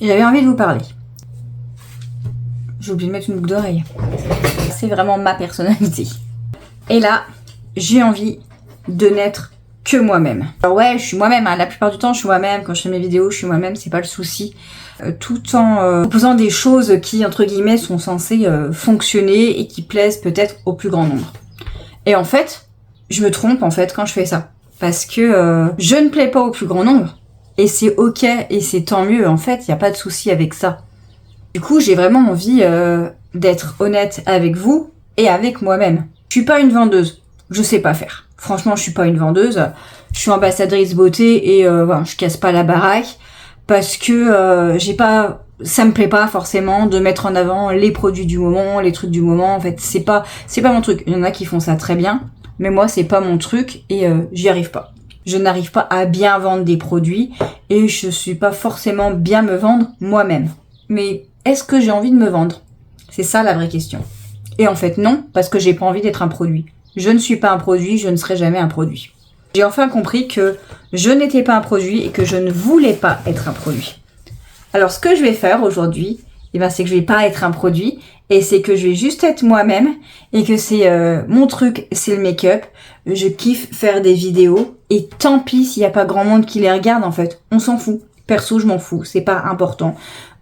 J'avais envie de vous parler. J'ai oublié de mettre une boucle d'oreille. C'est vraiment ma personnalité. Et là, j'ai envie de n'être que moi-même. Alors ouais, je suis moi-même, hein. La plupart du temps, je suis moi-même. Quand je fais mes vidéos, je suis moi-même, c'est pas le souci. Tout en proposant des choses qui, entre guillemets, sont censées fonctionner et qui plaisent peut-être au plus grand nombre. Et en fait, je me trompe en fait quand je fais ça. Parce que je ne plais pas au plus grand nombre. Et c'est ok, et c'est tant mieux. En fait, il n'y a pas de souci avec ça. Du coup, j'ai vraiment envie d'être honnête avec vous et avec moi-même. Je suis pas une vendeuse. Je sais pas faire. Franchement, je suis pas une vendeuse. Je suis ambassadrice beauté et voilà, je casse pas la baraque parce que ça me plaît pas forcément de mettre en avant les produits du moment, les trucs du moment. En fait, c'est pas mon truc. Il y en a qui font ça très bien, mais moi, c'est pas mon truc et j'y arrive pas. Je n'arrive pas à bien vendre des produits et je suis pas forcément bien me vendre moi-même. Mais est-ce que j'ai envie de me vendre? C'est ça la vraie question. Et en fait non, parce que j'ai pas envie d'être un produit. Je ne suis pas un produit, je ne serai jamais un produit. J'ai enfin compris que je n'étais pas un produit et que je ne voulais pas être un produit. Alors ce que je vais faire aujourd'hui, c'est que je vais pas être un produit et c'est que je vais juste être moi-même et que c'est mon truc, c'est le make-up. Je kiffe faire des vidéos et tant pis s'il y a pas grand monde qui les regarde en fait. On s'en fout. Perso, je m'en fous, c'est pas important.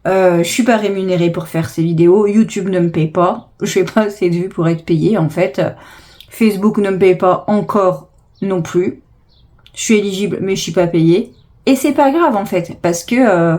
Je suis pas rémunérée pour faire ces vidéos. YouTube ne me paye pas. Je fais pas assez de vues pour être payée en fait. Facebook ne me paye pas encore non plus. Je suis éligible mais je suis pas payée. Et c'est pas grave en fait parce que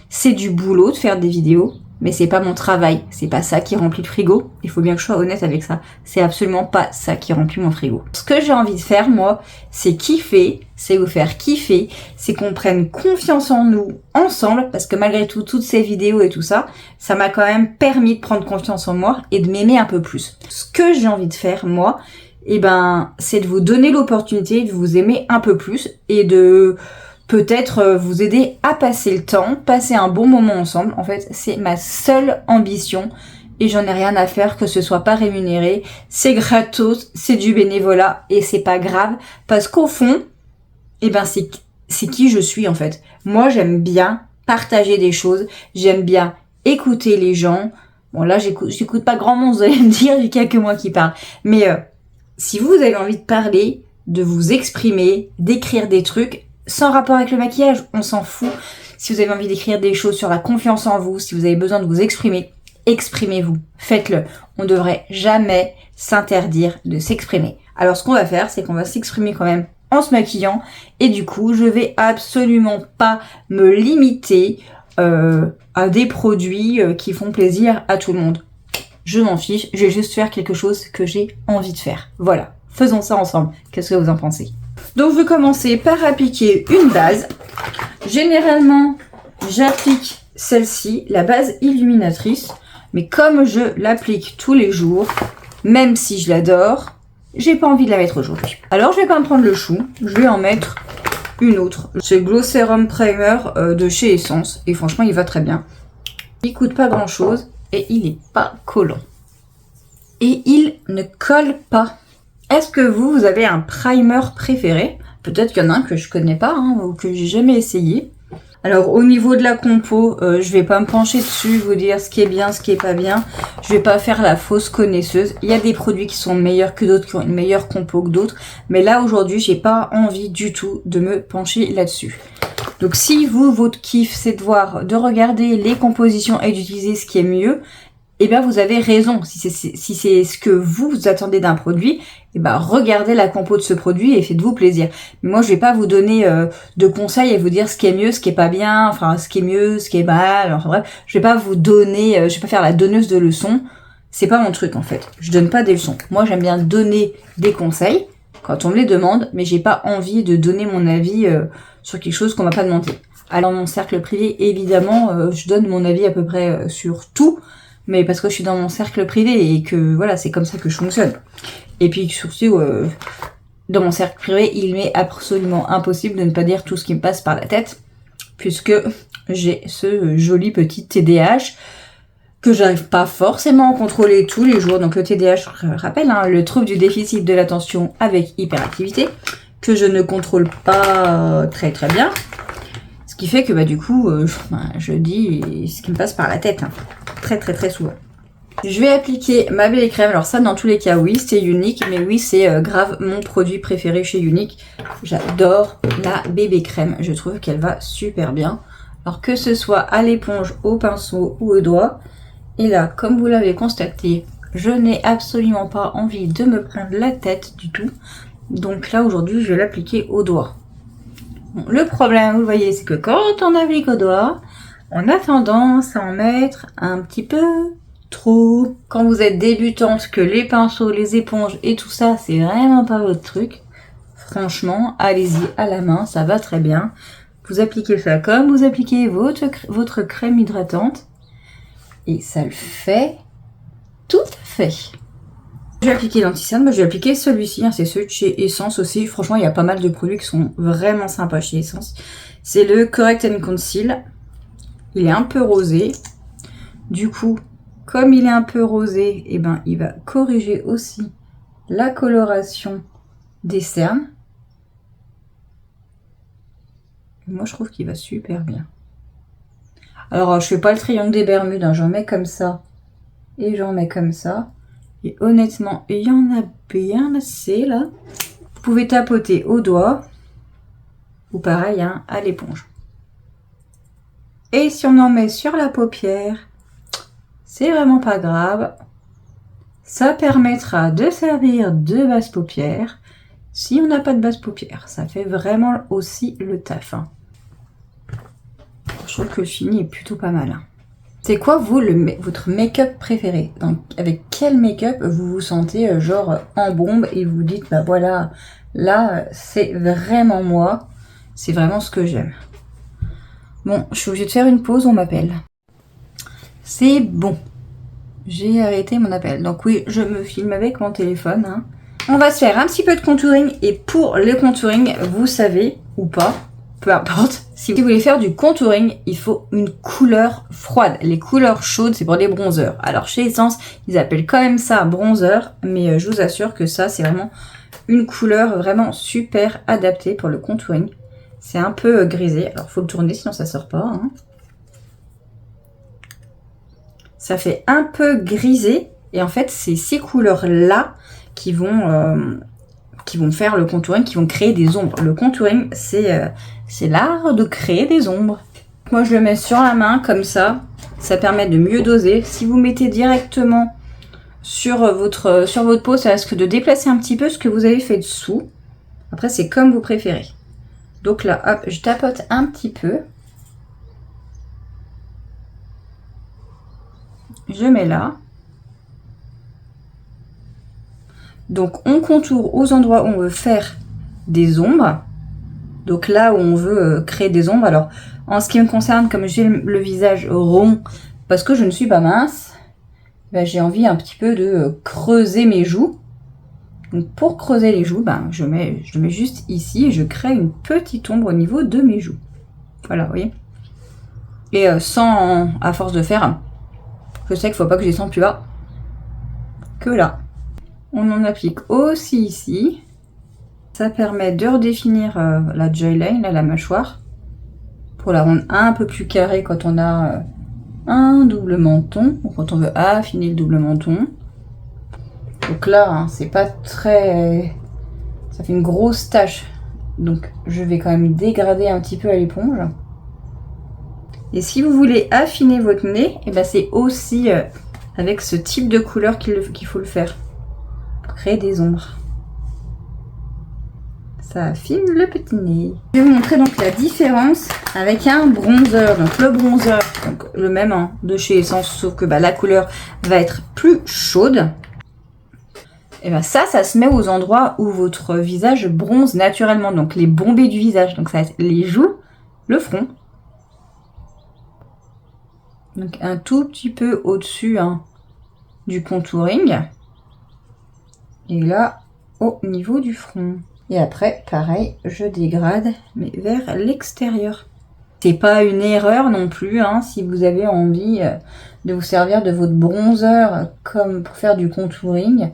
c'est du boulot de faire des vidéos. Mais c'est pas mon travail, c'est pas ça qui remplit le frigo. Il faut bien que je sois honnête avec ça. C'est absolument pas ça qui remplit mon frigo. Ce que j'ai envie de faire, moi, c'est kiffer, c'est vous faire kiffer, c'est qu'on prenne confiance en nous ensemble, parce que malgré tout, toutes ces vidéos et tout ça, ça m'a quand même permis de prendre confiance en moi et de m'aimer un peu plus. Ce que j'ai envie de faire, moi, c'est de vous donner l'opportunité de vous aimer un peu plus et de peut-être vous aider à passer le temps, passer un bon moment ensemble. En fait, c'est ma seule ambition et j'en ai rien à faire que ce soit pas rémunéré. C'est gratos, c'est du bénévolat et c'est pas grave parce qu'au fond, c'est qui je suis en fait. Moi, j'aime bien partager des choses, j'aime bien écouter les gens. Bon là, j'écoute pas grand monde, vous allez me dire, il y a que moi qui parle. Mais si vous avez envie de parler, de vous exprimer, d'écrire des trucs, sans rapport avec le maquillage, on s'en fout. Si vous avez envie d'écrire des choses sur la confiance en vous, si vous avez besoin de vous exprimer, exprimez-vous, faites-le. On ne devrait jamais s'interdire de s'exprimer. Alors ce qu'on va faire, c'est qu'on va s'exprimer quand même en se maquillant et du coup, je vais absolument pas me limiter à des produits qui font plaisir à tout le monde. Je m'en fiche, je vais juste faire quelque chose que j'ai envie de faire. Voilà, faisons ça ensemble. Qu'est-ce que vous en pensez ? Donc je vais commencer par appliquer une base. Généralement, j'applique celle-ci, la base illuminatrice. Mais comme je l'applique tous les jours, même si je l'adore, j'ai pas envie de la mettre aujourd'hui. Alors je vais pas me prendre le chou, je vais en mettre une autre. C'est Glow Serum Primer de chez Essence. Et franchement, il va très bien. Il coûte pas grand-chose et il est pas collant. Et il ne colle pas. Est-ce que vous avez un primer préféré? Peut-être qu'il y en a un que je connais pas ou que j'ai jamais essayé. Alors au niveau de la compo, je vais pas me pencher dessus, vous dire ce qui est bien, ce qui est pas bien. Je vais pas faire la fausse connaisseuse. Il y a des produits qui sont meilleurs que d'autres, qui ont une meilleure compo que d'autres. Mais là aujourd'hui, j'ai pas envie du tout de me pencher là-dessus. Donc si votre kiff, c'est de regarder les compositions et d'utiliser ce qui est mieux, eh bien vous avez raison. Si c'est ce que vous attendez d'un produit, eh ben regardez la compo de ce produit et faites-vous plaisir. Mais moi je vais pas vous donner de conseils et vous dire ce qui est mieux, ce qui est pas bien, enfin ce qui est mieux, ce qui est mal. Enfin bref, je vais pas vous donner, je vais pas faire la donneuse de leçons. C'est pas mon truc en fait. Je donne pas des leçons. Moi j'aime bien donner des conseils quand on me les demande, mais j'ai pas envie de donner mon avis sur quelque chose qu'on m'a pas demandé. Alors dans mon cercle privé, évidemment, je donne mon avis à peu près sur tout. Mais parce que je suis dans mon cercle privé et que voilà, c'est comme ça que je fonctionne. Et puis surtout, dans mon cercle privé, il m'est absolument impossible de ne pas dire tout ce qui me passe par la tête, puisque j'ai ce joli petit TDAH que j'arrive pas forcément à contrôler tous les jours. Donc le TDAH, je rappelle, le trouble du déficit de l'attention avec hyperactivité, que je ne contrôle pas très très bien. Ce Ce qui fait que du coup, je dis ce qui me passe par la tête. Hein. Très très très souvent. Je vais appliquer ma BB crème. Alors ça, dans tous les cas, oui, c'est Unique. Mais oui, c'est grave mon produit préféré chez Unique. J'adore la BB crème. Je trouve qu'elle va super bien. Alors que ce soit à l'éponge, au pinceau ou au doigt. Et là, comme vous l'avez constaté, je n'ai absolument pas envie de me prendre la tête du tout. Donc là, aujourd'hui, je vais l'appliquer au doigt. Bon, le problème, vous le voyez, c'est que quand on applique au doigt, on a tendance à en mettre un petit peu trop. Quand vous êtes débutante, que les pinceaux, les éponges et tout ça, c'est vraiment pas votre truc. Franchement, allez-y à la main, ça va très bien. Vous appliquez ça comme vous appliquez votre crème hydratante. Et ça le fait tout à fait. Je vais appliquer l'anti-cerne, je vais appliquer celui-ci, hein, c'est celui de chez Essence aussi. Franchement, il y a pas mal de produits qui sont vraiment sympas chez Essence. C'est le Correct & Conceal. Il est un peu rosé. Du coup, comme il est un peu rosé, eh ben, il va corriger aussi la coloration des cernes. Moi, je trouve qu'il va super bien. Alors, je fais pas le triangle des Bermudes, hein, j'en mets comme ça et j'en mets comme ça. Et honnêtement, il y en a bien assez là. Vous pouvez tapoter au doigt ou pareil hein, à l'éponge. Et si on en met sur la paupière, c'est vraiment pas grave. Ça permettra de servir de base paupière si on n'a pas de base paupière. Ça fait vraiment aussi le taf. Hein. Je trouve que le fini est plutôt pas mal. Hein. C'est quoi vous votre make-up préféré? Donc avec quel make-up vous vous sentez genre en bombe et vous dites bah voilà, là c'est vraiment moi, c'est vraiment ce que j'aime. Bon, je suis obligée de faire une pause, on m'appelle. C'est bon. J'ai arrêté mon appel. Donc oui, je me filme avec mon téléphone. Hein. On va se faire un petit peu de contouring et pour le contouring, vous savez ou pas, peu importe. Si vous voulez faire du contouring, il faut une couleur froide. Les couleurs chaudes, c'est pour des bronzers. Alors chez Essence, ils appellent quand même ça bronzer, mais je vous assure que ça, c'est vraiment une couleur vraiment super adaptée pour le contouring. C'est un peu grisé. Alors faut le tourner, sinon ça sort pas. Hein. Ça fait un peu grisé. Et en fait, c'est ces couleurs-là qui vont faire le contouring, qui vont créer des ombres. Le contouring, c'est l'art de créer des ombres. Moi, je le mets sur la main, comme ça. Ça permet de mieux doser. Si vous mettez directement sur votre peau, ça risque de déplacer un petit peu ce que vous avez fait dessous. Après, c'est comme vous préférez. Donc là, hop, je tapote un petit peu. Je mets là. Donc, on contourne aux endroits où on veut faire des ombres. Donc là où on veut créer des ombres. Alors, en ce qui me concerne, comme j'ai le visage rond, parce que je ne suis pas mince, ben, j'ai envie un petit peu de creuser mes joues. Donc pour creuser les joues, ben, je mets juste ici et je crée une petite ombre au niveau de mes joues. Voilà, vous voyez. Et sans, à force de faire, je sais qu'il ne faut pas que je descende plus bas que là. On en applique aussi ici. Ça permet de redéfinir la jawline, la mâchoire, pour la rendre un peu plus carrée quand on a un double menton, ou quand on veut affiner le double menton. Donc là, hein, c'est pas très... ça fait une grosse tache. Donc je vais quand même dégrader un petit peu à l'éponge. Et si vous voulez affiner votre nez, et ben c'est aussi avec ce type de couleur qu'il faut le faire. Pour créer des ombres. Ça affine le petit nez. Je vais vous montrer donc la différence avec un bronzer. Donc le bronzer, donc le même hein, de chez Essence, sauf que bah, la couleur va être plus chaude. Et bien ça se met aux endroits où votre visage bronze naturellement. Donc les bombées du visage. Donc ça va être les joues, le front. Donc un tout petit peu au-dessus hein, du contouring. Et là, au niveau du front. Et après, pareil, je dégrade, mais vers l'extérieur. C'est pas une erreur non plus, hein, si vous avez envie de vous servir de votre bronzer comme pour faire du contouring.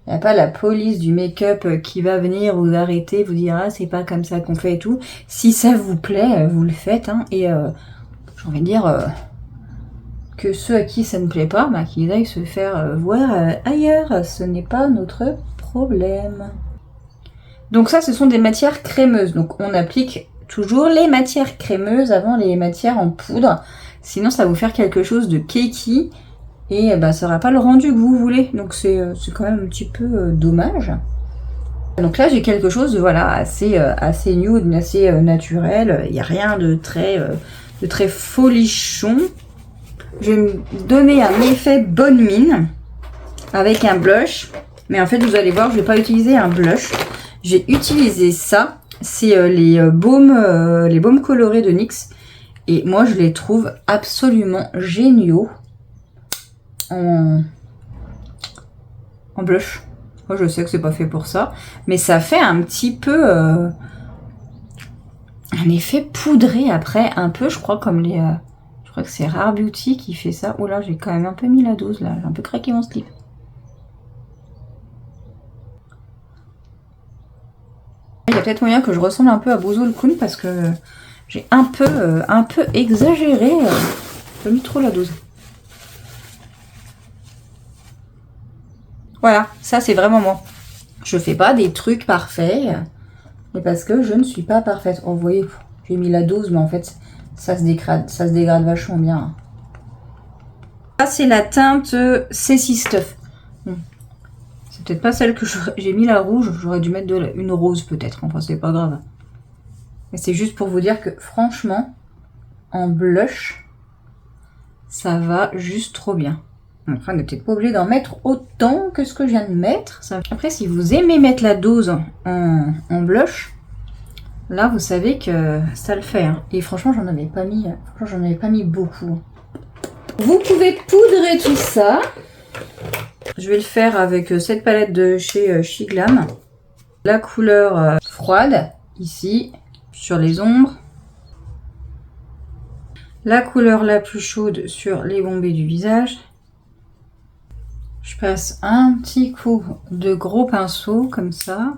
Il n'y a pas la police du make-up qui va venir vous arrêter, vous dire ah c'est pas comme ça qu'on fait et tout. Si ça vous plaît, vous le faites. Hein, et j'ai envie de dire que ceux à qui ça ne plaît pas, bah, qu'ils aillent se faire voir ailleurs. Ce n'est pas notre problème. Donc ça, ce sont des matières crémeuses. Donc on applique toujours les matières crémeuses avant les matières en poudre. Sinon, ça va vous faire quelque chose de cakey. Et bah, ça n'aura pas le rendu que vous voulez. Donc c'est quand même un petit peu dommage. Donc là, j'ai quelque chose de voilà, assez nude, assez naturel. Il n'y a rien de très folichon. Je vais me donner un effet bonne mine avec un blush. Mais en fait, vous allez voir, je ne vais pas utiliser un blush. J'ai utilisé ça. C'est les baumes colorés de NYX. Et moi, je les trouve absolument géniaux en blush. Moi, je sais que c'est pas fait pour ça. Mais ça fait un petit peu un effet poudré après. Un peu, je crois, comme les... je crois que c'est Rare Beauty qui fait ça. Oh là, j'ai quand même un peu mis la dose, là. J'ai un peu craqué mon slip. Il y a peut-être moyen que je ressemble un peu à Bozo le Kun parce que j'ai un peu exagéré. J'ai mis trop la dose. Voilà, ça c'est vraiment moi. Je fais pas des trucs parfaits, mais parce que je ne suis pas parfaite. Oh, vous voyez, j'ai mis la dose, mais en fait, ça se dégrade vachement bien. Ça, c'est la teinte Ceci Stuff. C'est peut-être pas celle que j'ai mis la rouge, j'aurais dû mettre une rose peut-être, enfin c'est pas grave. Mais c'est juste pour vous dire que franchement, en blush, ça va juste trop bien. Après, on n'est peut-être pas obligé d'en mettre autant que ce que je viens de mettre. Après, si vous aimez mettre la dose en blush, là, vous savez que ça le fait. Hein. Et franchement, j'en avais pas mis beaucoup. Vous pouvez poudrer tout ça. Je vais le faire avec cette palette de chez Shiglam. La couleur froide, ici, sur les ombres. La couleur la plus chaude sur les bombées du visage. Je passe un petit coup de gros pinceau, comme ça.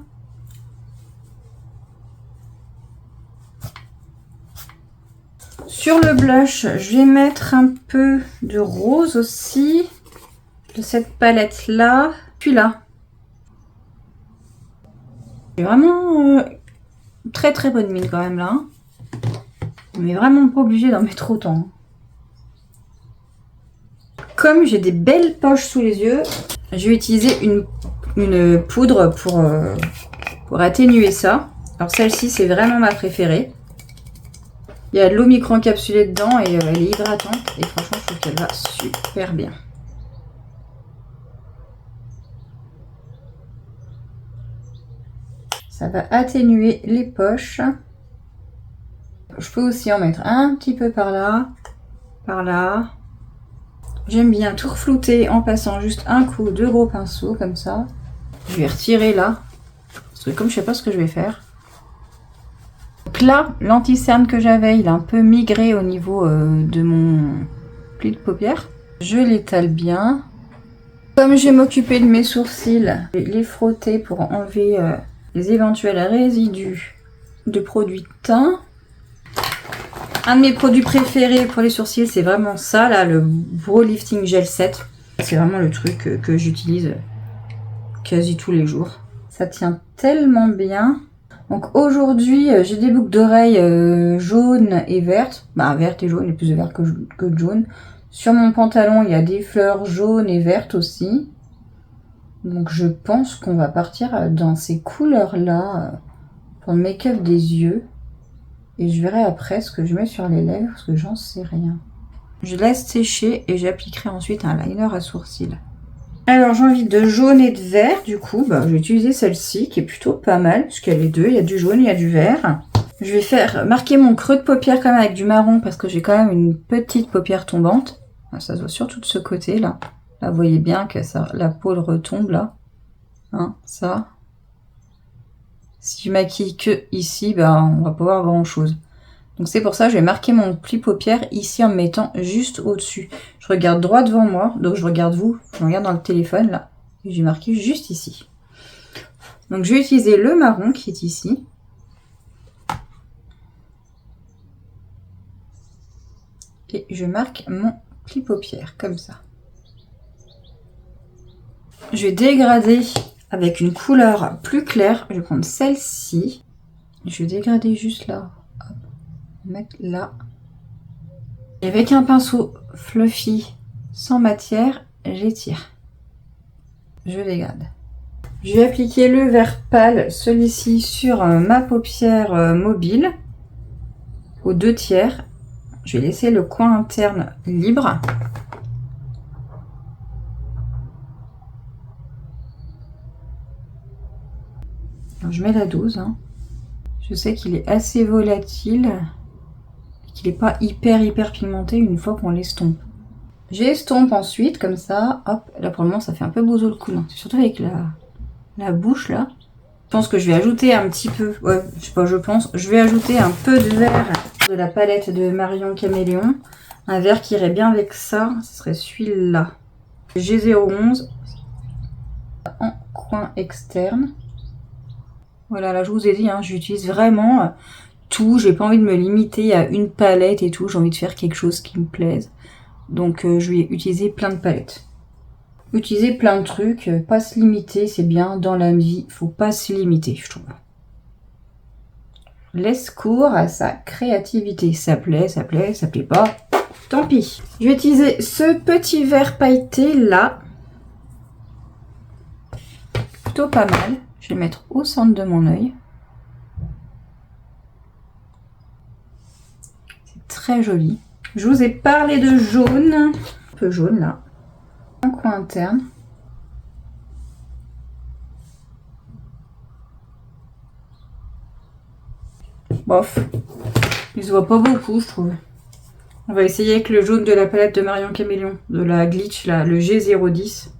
Sur le blush, je vais mettre un peu de rose aussi, de cette palette-là, puis là. J'ai vraiment très très bonne mine quand même là. Hein. Mais vraiment pas obligé d'en mettre autant. Comme j'ai des belles poches sous les yeux, je vais utiliser une poudre pour atténuer ça. Alors celle-ci, c'est vraiment ma préférée. Il y a de l'eau micro-encapsulée dedans et elle est hydratante. Et franchement, je trouve qu'elle va super bien. Ça va atténuer les poches. Je peux aussi en mettre un petit peu par là, par là. J'aime bien tout reflouter en passant juste un coup de gros pinceau comme ça. Je vais retirer là, parce que comme je sais pas ce que je vais faire. Donc là, l'anti-cerne que j'avais, il a un peu migré au niveau de mon pli de paupière. Je l'étale bien. Comme je vais m'occuper de mes sourcils, je vais les frotter pour enlever les éventuels résidus de produits de teint. Un de mes produits préférés pour les sourcils, c'est vraiment ça, là, le Brow Lifting Gel Set. C'est vraiment le truc que j'utilise quasi tous les jours. Ça tient tellement bien. Donc aujourd'hui, j'ai des boucles d'oreilles jaunes et vertes. Bah, vertes et jaunes, et plus de vert que de jaune. Sur mon pantalon, il y a des fleurs jaunes et vertes aussi. Donc je pense qu'on va partir dans ces couleurs-là pour le make-up des yeux. Et je verrai après ce que je mets sur les lèvres, parce que j'en sais rien. Je laisse sécher et j'appliquerai ensuite un liner à sourcils. Alors j'ai envie de jaune et de vert, du coup, je vais utiliser celle-ci qui est plutôt pas mal, parce qu'il y a les deux, il y a du jaune et il y a du vert. Je vais faire marquer mon creux de paupière quand même avec du marron, parce que j'ai quand même une petite paupière tombante. Ça se voit surtout de ce côté là. Là vous voyez bien que ça, la peau retombe là. Hein, ça. Si je maquille que ici, on va pas voir grand chose. Donc c'est pour ça que je vais marquer mon pli paupière ici en me mettant juste au-dessus. Je regarde droit devant moi, donc je regarde vous, je regarde dans le téléphone là. Et j'ai marqué juste ici. Donc je vais utiliser le marron qui est ici. Et je marque mon pli paupière comme ça. Je vais dégrader avec une couleur plus claire. Je vais prendre celle-ci. Je vais dégrader juste là. Hop. Mettre là. Et avec un pinceau fluffy sans matière, j'étire. Je dégrade. Je vais appliquer le vert pâle, celui-ci, sur ma paupière mobile, aux 2/3. Je vais laisser le coin interne libre. Alors, je mets la dose. Hein. Je sais qu'il est assez volatile, qu'il n'est pas hyper pigmenté une fois qu'on l'estompe. J'estompe ensuite, comme ça. Hop, là pour le moment, ça fait un peu bozo le coude. Hein. Surtout avec la bouche là. Je pense que je vais ajouter un petit peu, ouais, je sais pas, je vais ajouter un peu de vert de la palette de Marion Caméléon. Un vert qui irait bien avec ça, ce serait celui-là. G011 en coin externe. Voilà, là je vous ai dit, hein, j'utilise vraiment tout. J'ai pas envie de me limiter à une palette et tout. J'ai envie de faire quelque chose qui me plaise. Donc je vais utiliser plein de palettes. Utiliser plein de trucs, pas se limiter, c'est bien dans la vie, faut pas se limiter, je trouve. Laisse cours à sa créativité, ça plaît pas, tant pis. Je vais utiliser ce petit vert pailleté là, plutôt pas mal. Je vais le mettre au centre de mon œil. C'est très joli. Je vous ai parlé de jaune, un peu jaune là. Coin interne. Bof. Il se voit pas beaucoup, je trouve. On va essayer avec le jaune de la palette de Marion Caméléon, de la Glitch, là, le G010.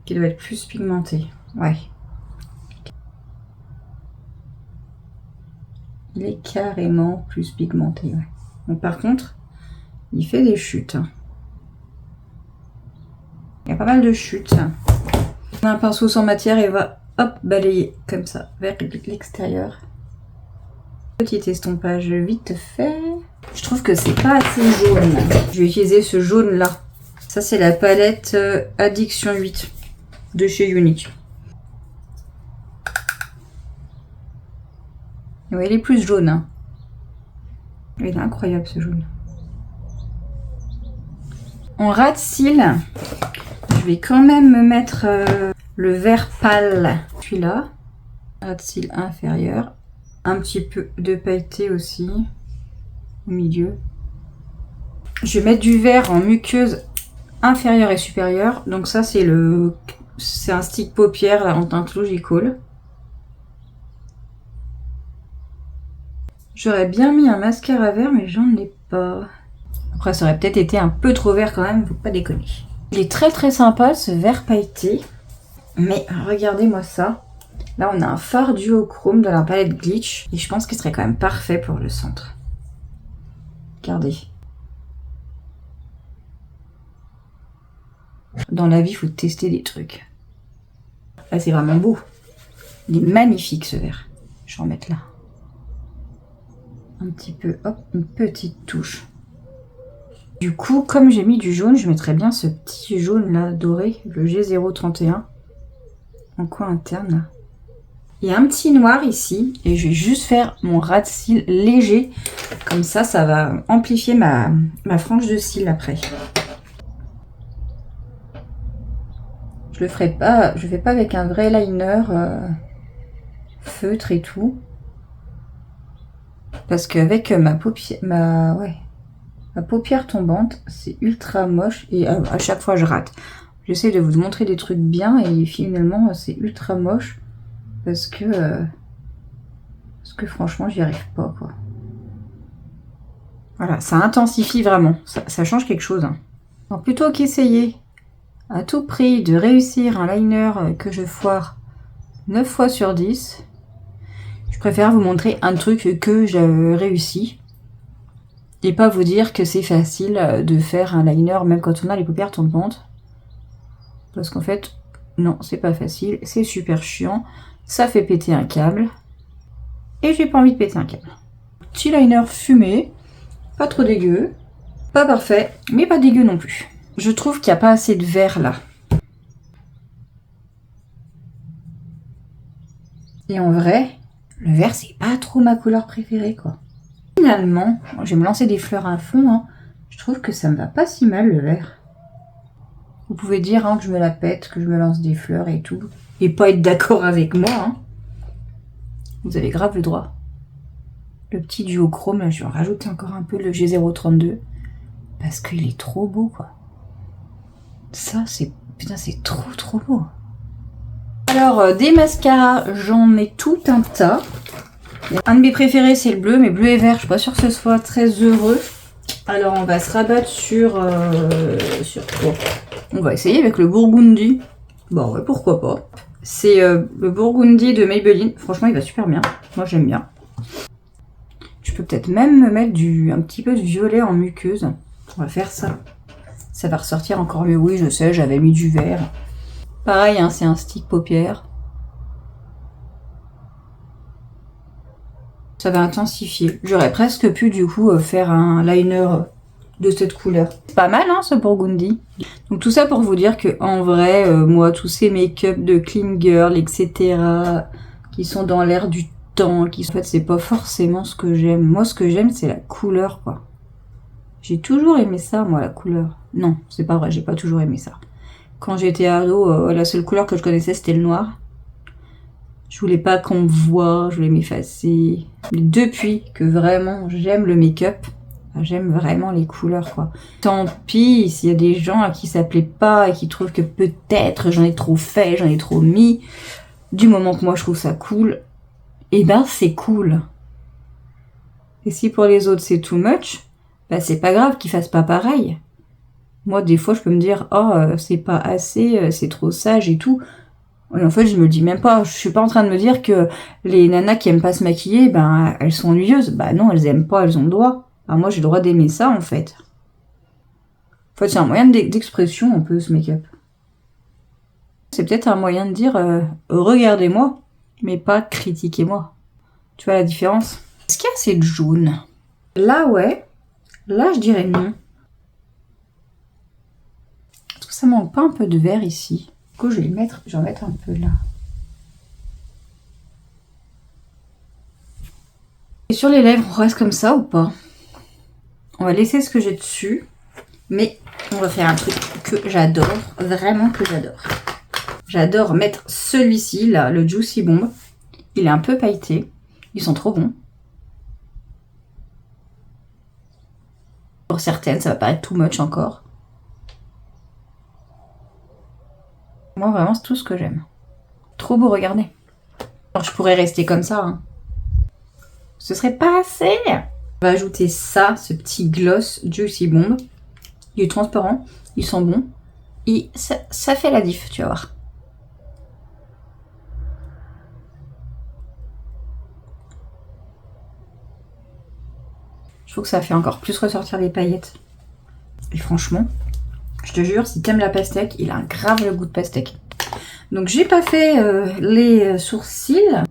Qui doit être plus pigmenté. Ouais. Il est carrément plus pigmenté, ouais. Donc, par contre, il fait des chutes. Il y a pas mal de chutes. On a un pinceau sans matière et va hop balayer comme ça vers l'extérieur. Petit estompage vite fait. Je trouve que c'est pas assez jaune. Je vais utiliser ce jaune là. Ça c'est la palette Addiction 8 de chez Unique. Ouais, il est plus jaune. Hein. Il est incroyable ce jaune. En ras de cils, je vais quand même me mettre le vert pâle. Celui-là, ras de cils inférieur. Un petit peu de pailleté aussi au milieu. Je vais mettre du vert en muqueuse inférieure et supérieure. Donc ça c'est un stick paupière là, en teinte Logical. J'aurais bien mis un mascara vert mais j'en ai pas. Après ça aurait peut-être été un peu trop vert quand même, faut pas déconner. Il est très sympa ce vert pailleté. Mais regardez-moi ça. Là on a un fard duochrome de la palette Glitch. Et je pense qu'il serait quand même parfait pour le centre. Regardez. Dans la vie, il faut tester des trucs. Là c'est vraiment beau. Il est magnifique ce vert. Je vais en mettre là. Un petit peu, hop, une petite touche. Du coup, comme j'ai mis du jaune, je mettrais bien ce petit jaune là, doré, le G031, en coin interne là. Il y a un petit noir ici, et je vais juste faire mon ras de cils léger, comme ça, ça va amplifier ma frange de cils après. Je le ferai pas, je fais pas avec un vrai liner feutre et tout, parce qu'avec ma paupière tombante, c'est ultra moche et à chaque fois je rate. J'essaie de vous montrer des trucs bien et finalement c'est ultra moche parce que franchement j'y arrive pas quoi. Voilà, ça intensifie vraiment, ça change quelque chose. Hein. Donc plutôt qu'essayer à tout prix de réussir un liner que je foire 9 fois sur 10, je préfère vous montrer un truc que j'ai réussi. Et pas vous dire que c'est facile de faire un liner même quand on a les paupières tombantes. Parce qu'en fait, non, c'est pas facile, c'est super chiant. Ça fait péter un câble. Et j'ai pas envie de péter un câble. Petit liner fumé, pas trop dégueu. Pas parfait, mais pas dégueu non plus. Je trouve qu'il n'y a pas assez de vert là. Et en vrai, le vert, c'est pas trop ma couleur préférée, quoi. Finalement, je vais me lancer des fleurs à fond, hein. Je trouve que ça me va pas si mal, le vert. Vous pouvez dire hein, que je me la pète, que je me lance des fleurs et tout. Et pas être d'accord avec moi, hein. Vous avez grave le droit. Le petit duochrome, là, je vais en rajouter encore un peu, le G032. Parce qu'il est trop beau, quoi. Ça, c'est... Putain, c'est trop beau. Alors, des mascaras, j'en ai tout un tas. Un de mes préférés, c'est le bleu, mais bleu et vert, je suis pas sûre que ce soit très heureux. Alors, on va se rabattre sur quoi? On va essayer avec le Burgundy. Bon, ouais, pourquoi pas. C'est le Burgundy de Maybelline. Franchement, il va super bien. Moi, j'aime bien. Je peux peut-être même me mettre un petit peu de violet en muqueuse. On va faire ça. Ça va ressortir encore mieux. Oui, je sais, j'avais mis du vert. Pareil, hein, c'est un stick paupière. Ça va intensifier. J'aurais presque pu, du coup, faire un liner de cette couleur. C'est pas mal, hein, ce Burgundy. Donc, tout ça pour vous dire que en vrai, moi, tous ces make-up de clean girl, etc., qui sont dans l'air du temps, en fait, c'est pas forcément ce que j'aime. Moi, ce que j'aime, c'est la couleur, quoi. J'ai toujours aimé ça, moi, la couleur. Non, c'est pas vrai, j'ai pas toujours aimé ça. Quand j'étais ado, la seule couleur que je connaissais, c'était le noir. Je voulais pas qu'on me voie, je voulais m'effacer. Mais depuis que vraiment j'aime le make-up, j'aime vraiment les couleurs, quoi. Tant pis s'il y a des gens à qui ça plaît pas et qui trouvent que peut-être j'en ai trop fait, j'en ai trop mis. Du moment que moi je trouve ça cool, et ben c'est cool. Et si pour les autres c'est too much, bah c'est pas grave qu'ils fassent pas pareil. Moi des fois je peux me dire oh c'est pas assez, c'est trop sage et tout. Et en fait je me le dis même pas, je suis pas en train de me dire que les nanas qui aiment pas se maquiller, ben elles sont ennuyeuses. Bah non, elles aiment pas, elles ont le droit. Alors moi j'ai le droit d'aimer ça en fait. En fait c'est un moyen d'expression un peu ce make-up. C'est peut-être un moyen de dire regardez-moi, mais pas critiquez-moi. Tu vois la différence? Est-ce qu'il y a assez de jaune? Là ouais, là je dirais non. Est-ce que ça manque pas un peu de vert ici? Du coup je vais en mettre un peu là. Et sur les lèvres, on reste comme ça ou pas? On va laisser ce que j'ai dessus, mais on va faire un truc que j'adore, vraiment que j'adore. J'adore mettre celui-ci, là, le Juicy Bomb. Il est un peu pailleté, ils sont trop bons. Pour certaines, ça va paraître too much encore. Moi, vraiment, c'est tout ce que j'aime. Trop beau, regardez. Alors, je pourrais rester comme ça, hein. Ce serait pas assez. On va ajouter ça, ce petit gloss Juicy Bomb. Il est transparent, il sent bon. Et ça fait la diff, tu vas voir. Je trouve que ça fait encore plus ressortir les paillettes. Et franchement, je te jure, si t'aimes la pastèque, il a un grave le goût de pastèque. Donc j'ai pas fait les sourcils.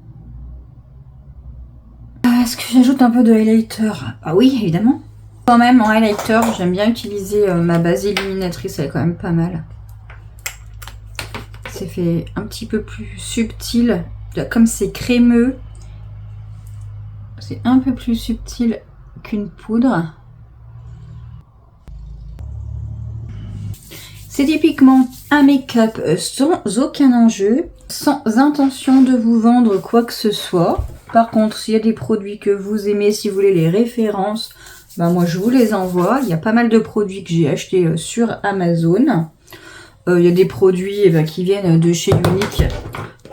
Est-ce que j'ajoute un peu de highlighter? Ah oui, évidemment. Quand même, en highlighter, j'aime bien utiliser ma base illuminatrice, elle est quand même pas mal. C'est fait un petit peu plus subtil. Comme c'est crémeux, c'est un peu plus subtil qu'une poudre. C'est typiquement un make-up sans aucun enjeu, sans intention de vous vendre quoi que ce soit. Par contre, s'il y a des produits que vous aimez, si vous voulez les références, ben moi je vous les envoie. Il y a pas mal de produits que j'ai achetés sur Amazon. Il y a des produits qui viennent de chez Unique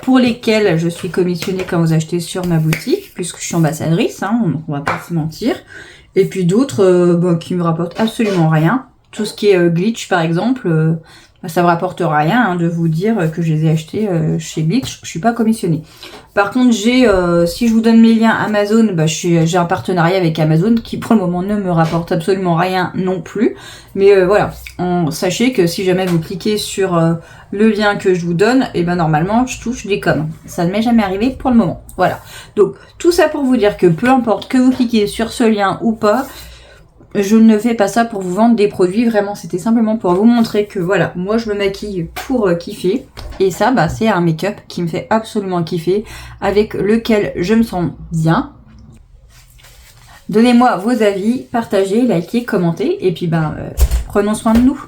pour lesquels je suis commissionnée quand vous achetez sur ma boutique, puisque je suis ambassadrice, hein, on va pas se mentir. Et puis d'autres qui me rapportent absolument rien. Tout ce qui est glitch par exemple, ça me rapporte rien hein, de vous dire que je les ai achetés chez Bleach. Je suis pas commissionnée. Par contre, si je vous donne mes liens Amazon, bah, j'ai un partenariat avec Amazon qui pour le moment ne me rapporte absolument rien non plus. Mais voilà, sachez que si jamais vous cliquez sur le lien que je vous donne, et ben normalement je touche des coms. Ça ne m'est jamais arrivé pour le moment. Voilà. Donc tout ça pour vous dire que peu importe que vous cliquez sur ce lien ou pas, je ne fais pas ça pour vous vendre des produits, vraiment c'était simplement pour vous montrer que voilà, moi je me maquille pour kiffer. Et ça, bah, c'est un make-up qui me fait absolument kiffer, avec lequel je me sens bien. Donnez-moi vos avis, partagez, likez, commentez, et puis ben, prenons soin de nous.